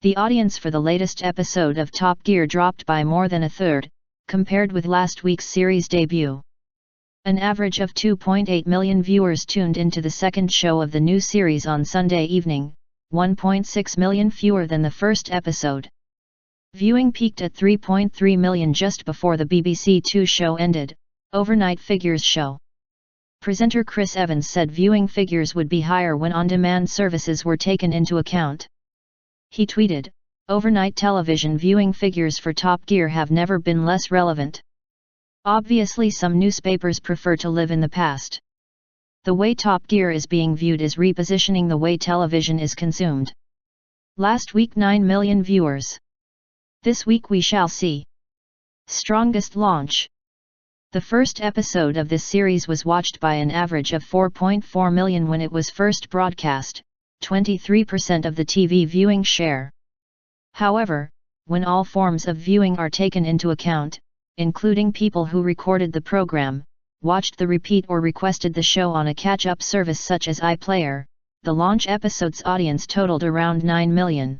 The audience for the latest episode of Top Gear dropped by more than a third, compared with last week's series debut. An average of 2.8 million viewers tuned into the second show of the new series on Sunday evening, 1.6 million fewer than the first episode. Viewing peaked at 3.3 million just before the BBC Two show ended, overnight figures show. Presenter Chris Evans said viewing figures would be higher when on-demand services were taken into account. He tweeted, "Overnight television viewing figures for Top Gear have never been less relevant. Obviously some newspapers prefer to live in the past. The way Top Gear is being viewed is repositioning the way television is consumed. Last week 9 million viewers. This week we shall see. Strongest launch." The first episode of this series was watched by an average of 4.4 million when it was first broadcast, 23% of the TV viewing share. However, when all forms of viewing are taken into account, including people who recorded the program, watched the repeat or requested the show on a catch-up service such as iPlayer, the launch episode's audience totaled around 9 million.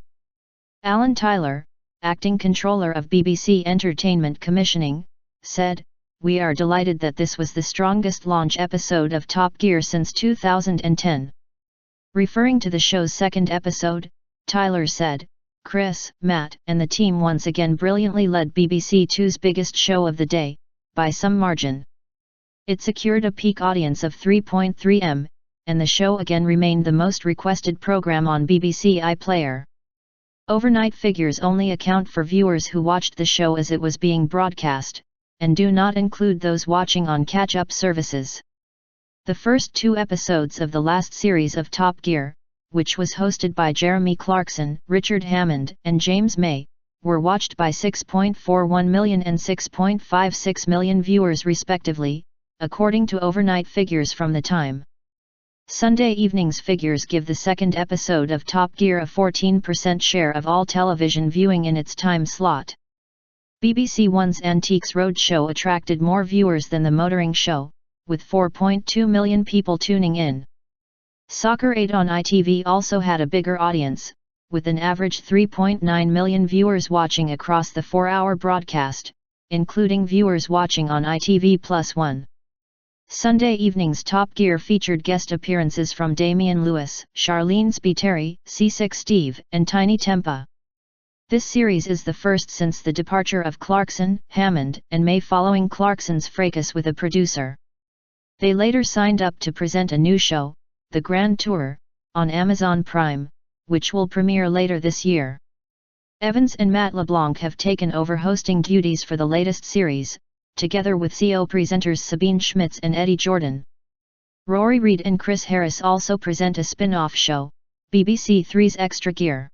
Alan Tyler, acting controller of BBC Entertainment Commissioning, said, "We are delighted that this was the strongest launch episode of Top Gear since 2010. Referring to the show's second episode, Tyler said, "Chris, Matt, and the team once again brilliantly led BBC Two's biggest show of the day, by some margin. It secured a peak audience of 3.3 million, and the show again remained the most requested program on BBC iPlayer. Overnight figures only account for viewers who watched the show as it was being broadcast, and do not include those watching on catch-up services." The first two episodes of the last series of Top Gear, which was hosted by Jeremy Clarkson, Richard Hammond, and James May, were watched by 6.41 million and 6.56 million viewers respectively, according to overnight figures from the time. Sunday evening's figures give the second episode of Top Gear a 14% share of all television viewing in its time slot. BBC One's Antiques Roadshow attracted more viewers than the motoring show, with 4.2 million people tuning in. Soccer 8 on ITV also had a bigger audience, with an average 3.9 million viewers watching across the 4-hour broadcast, including viewers watching on ITV+1. Sunday evening's Top Gear featured guest appearances from Damian Lewis, Charlene Spiteri, C6 Steve, and Tiny Tempa. This series is the first since the departure of Clarkson, Hammond, and May following Clarkson's fracas with a producer. They later signed up to present a new show, The Grand Tour, on Amazon Prime, which will premiere later this year. Evans and Matt LeBlanc have taken over hosting duties for the latest series, together with CO presenters Sabine Schmitz and Eddie Jordan. Rory Reid and Chris Harris also present a spin-off show, BBC Three's Extra Gear.